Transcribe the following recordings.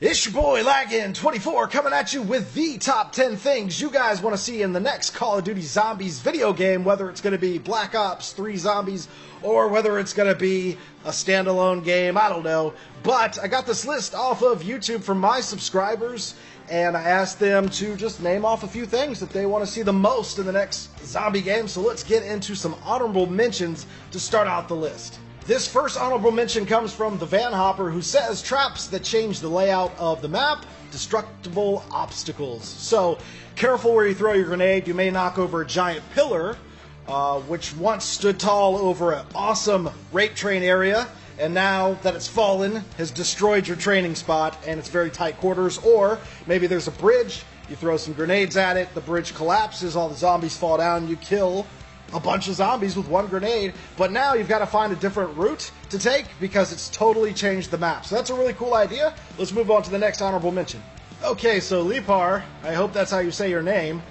It's your boy Laggin24 coming at you with the top 10 things you guys want to see in the next Call of Duty Zombies video game, whether it's going to be Black Ops 3 Zombies or whether it's going to be a standalone game, I don't know. But I got this list off of YouTube from my subscribers, and I asked them to just name off a few things that they want to see the most in the next zombie game. So let's get into some honorable mentions to start out the list. This first honorable mention comes from the Van Hopper, who says traps that change the layout of the map, destructible obstacles. So careful where you throw your grenade. You may knock over a giant pillar, which once stood tall over an awesome rape train area, and now that it's fallen, has destroyed your training spot, and it's very tight quarters. Or maybe there's a bridge, you throw some grenades at it, the bridge collapses, all the zombies fall down, you kill a bunch of zombies with one grenade, but now you've got to find a different route to take because it's totally changed the map. So that's a really cool idea. Let's move on to the next honorable mention. Okay, so Lipar, I hope that's how you say your name,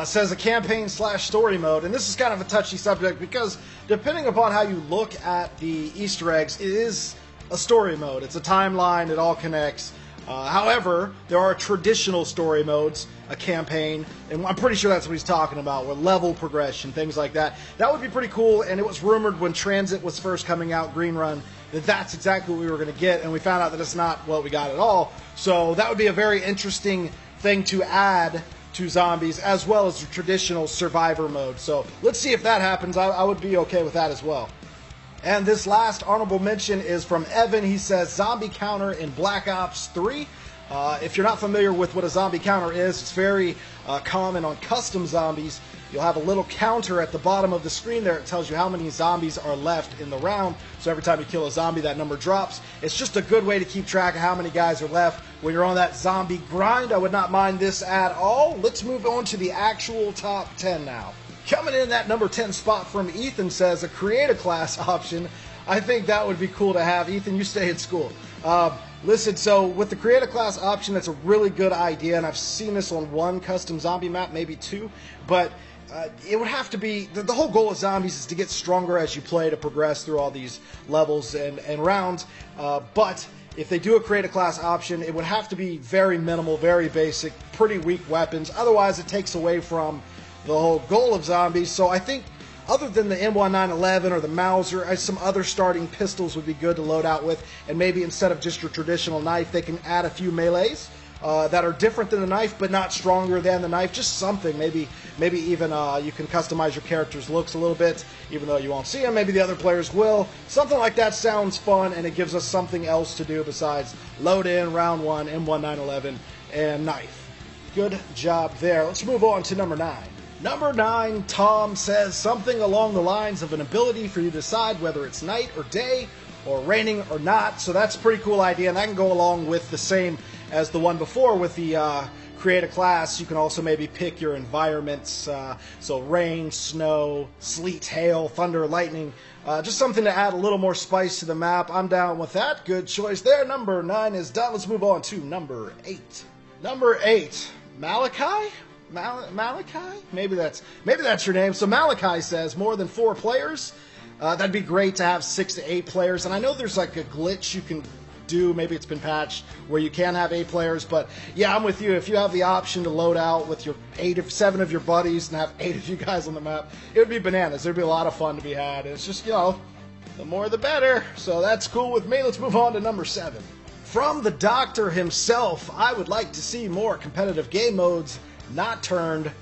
says a campaign/story mode, and this is kind of a touchy subject because depending upon how you look at the Easter eggs, it is a story mode. It's a timeline, it all connects. However, there are traditional story modes, a campaign, and I'm pretty sure that's what he's talking about, with level progression, things like that. That would be pretty cool, and it was rumored when Transit was first coming out, Green Run, that that's exactly what we were going to get, and we found out that it's not what we got at all. So that would be a very interesting thing to add to zombies, as well as the traditional survivor mode. So let's see if that happens. I would be okay with that as well. And this last honorable mention is from Evan. He says, zombie counter in Black Ops 3. If you're not familiar with what a zombie counter is, it's very common on custom zombies. You'll have a little counter at the bottom of the screen there. It tells you how many zombies are left in the round. So every time you kill a zombie, that number drops. It's just a good way to keep track of how many guys are left. When you're on that zombie grind, I would not mind this at all. Let's move on to the actual top 10 now. Coming in that number 10 spot from Ethan says a create a class option. I think that would be cool to have. Ethan, you stay in school. Listen, so with the create a class option, that's a really good idea, and I've seen this on one custom zombie map, maybe two, but it would have to be, the whole goal of zombies is to get stronger as you play, to progress through all these levels and rounds, but if they do a create a class option, it would have to be very minimal, very basic, pretty weak weapons. Otherwise, it takes away from the whole goal of zombies. So I think other than the M1911 or the Mauser, some other starting pistols would be good to load out with, and maybe instead of just your traditional knife, they can add a few melees that are different than the knife but not stronger than the knife. Just something. Maybe even you can customize your character's looks a little bit, even though you won't see them. Maybe the other players will. Something like that sounds fun, and it gives us something else to do besides load in round one, M1911, and knife. Good job there. Let's move on to number 9. Number 9, Tom says something along the lines of an ability for you to decide whether it's night or day or raining or not. So that's a pretty cool idea, and that can go along with the same as the one before with the create a class. You can also maybe pick your environments, so rain, snow, sleet, hail, thunder, lightning, just something to add a little more spice to the map. I'm down with that. Good choice there. Number 9 is done. Let's move on to number 8. Number 8, Malachi? Malachi? Maybe that's your name. So Malachi says more than 4 players. That'd be great to have 6 to 8 players. And I know there's like a glitch you can do, maybe it's been patched, where you can have 8 players. But yeah, I'm with you. If you have the option to load out with your 7 of your buddies and have 8 of you guys on the map, it would be bananas. There'd be a lot of fun to be had. And it's just, you know, the more the better. So that's cool with me. Let's move on to number 7. From the doctor himself, I would like to see more competitive game modes. Not turned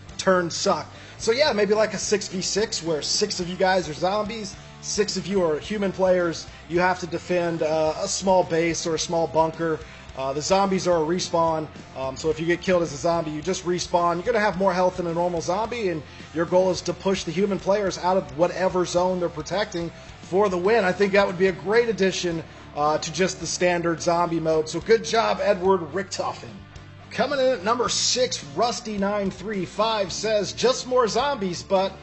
suck. So yeah, maybe like a 6v6 where 6 of you guys are zombies, 6 of you are human players. You have to defend a small base or a small bunker. The zombies are a respawn, so if you get killed as a zombie, you just respawn. You're going to have more health than a normal zombie, and your goal is to push the human players out of whatever zone they're protecting for the win. I think that would be a great addition to just the standard zombie mode. So good job, Edward Richtofen. Coming in at number 6, Rusty935 says, just more zombies, but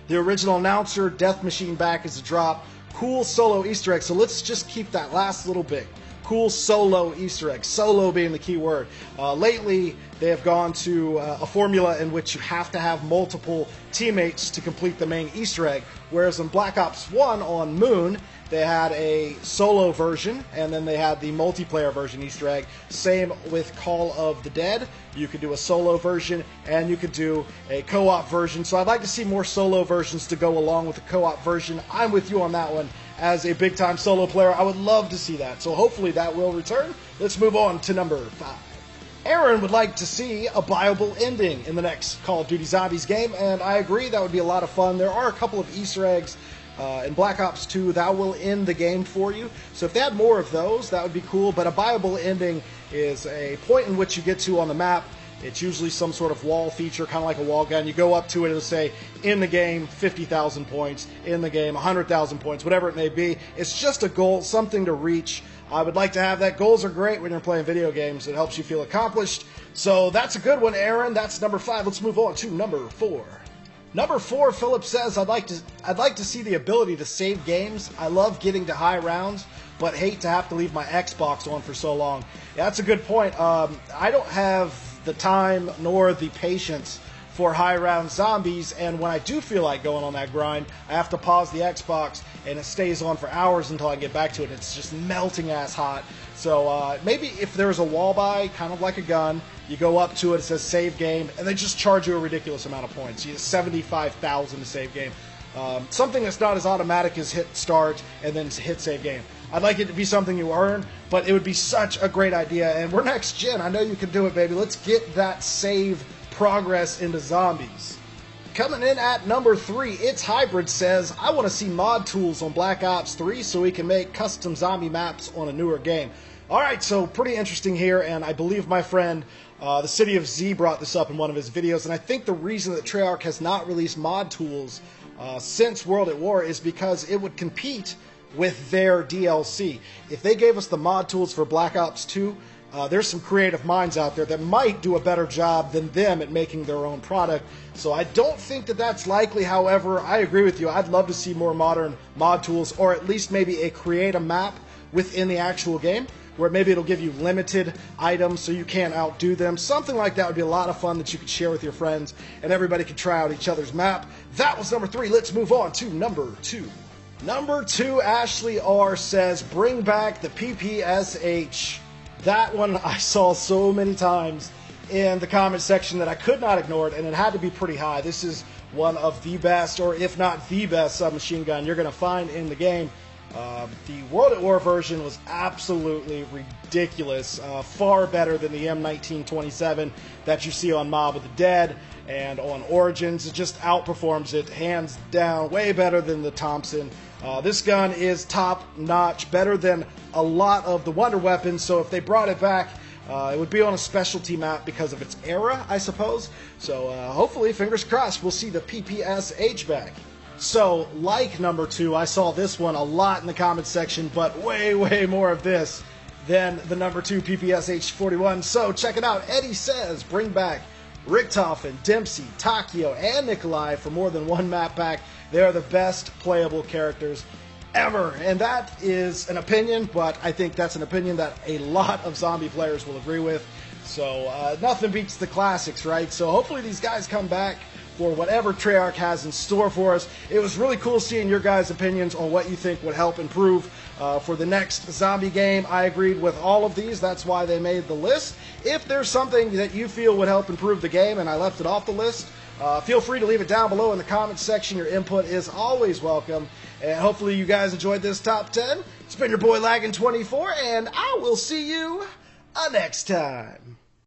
the original announcer, Death Machine back as a drop. Cool solo Easter egg, so let's just keep that last little bit. cool solo Easter eggs, solo being the key word. Lately, they have gone to a formula in which you have to have multiple teammates to complete the main Easter egg, whereas in Black Ops 1 on Moon, they had a solo version, and then they had the multiplayer version Easter egg. Same with Call of the Dead. You could do a solo version, and you could do a co-op version. So I'd like to see more solo versions to go along with the co-op version. I'm with you on that one. As a big-time solo player, I would love to see that. So hopefully that will return. Let's move on to number 5. Aaron would like to see a viable ending in the next Call of Duty Zombies game, and I agree that would be a lot of fun. There are a couple of Easter eggs in Black Ops 2 that will end the game for you. So if they had more of those, that would be cool. But a viable ending is a point in which you get to on the map. It's usually some sort of wall feature, kind of like a wall gun. You go up to it, it'll say, in the game, 50,000 points. In the game, 100,000 points, whatever it may be. It's just a goal, something to reach. I would like to have that. Goals are great when you're playing video games. It helps you feel accomplished. So that's a good one, Aaron. That's number 5. Let's move on to number 4. Number 4, Philip says, I'd like to see the ability to save games. I love getting to high rounds, but hate to have to leave my Xbox on for so long. Yeah, that's a good point. I don't have the time nor the patience for high round zombies, and when I do feel like going on that grind, I have to pause the Xbox, and it stays on for hours until I get back to it. It's just melting ass hot. So maybe if there's a wall by, kind of like a gun, you go up to it, it says save game, and they just charge you a ridiculous amount of points. You get 75,000 to save game. Something that's not as automatic as hit start and then hit save game. I'd like it to be something you earn, but it would be such a great idea. And we're next gen. I know you can do it, baby. Let's get that save progress into zombies. Coming in at number 3, It's Hybrid says, I want to see mod tools on Black Ops 3 so we can make custom zombie maps on a newer game. Alright, so pretty interesting here, and I believe my friend, the City of Z, brought this up in one of his videos, and I think the reason that Treyarch has not released mod tools since World at War is because it would compete with their DLC. If they gave us the mod tools for Black Ops 2, there's some creative minds out there that might do a better job than them at making their own product. So I don't think that that's likely. However, I agree with you. I'd love to see more modern mod tools, or at least maybe a create a map within the actual game, where maybe it'll give you limited items so you can't outdo them. Something like that would be a lot of fun that you could share with your friends, and everybody could try out each other's map. That was number 3. Let's move on to number 2. Number 2, Ashley R. says, bring back the PPSH. That one I saw so many times in the comment section that I could not ignore it, and it had to be pretty high. This is one of the best, or if not the best, submachine gun you're going to find in the game. The World at War version was absolutely ridiculous, far better than the M1927 that you see on Mob of the Dead and on Origins. It just outperforms it, hands down, way better than the Thompson. This gun is top-notch, better than a lot of the Wonder Weapons, so if they brought it back, it would be on a specialty map because of its era, I suppose. So hopefully, fingers crossed, we'll see the PPSH back. So, like number 2, I saw this one a lot in the comments section, but way, way more of this than the number 2 PPSH41. So, check it out. Eddie says, bring back Richtofen, Dempsey, Takio, and Nikolai for more than one map pack. They are the best playable characters ever. And that is an opinion, but I think that's an opinion that a lot of zombie players will agree with. So, nothing beats the classics, right? So, hopefully these guys come back for whatever Treyarch has in store for us. It was really cool seeing your guys' opinions on what you think would help improve for the next zombie game. I agreed with all of these. That's why they made the list. If there's something that you feel would help improve the game and I left it off the list, feel free to leave it down below in the comments section. Your input is always welcome. And hopefully you guys enjoyed this top 10. It's been your boy Laggin24, and I will see you next time.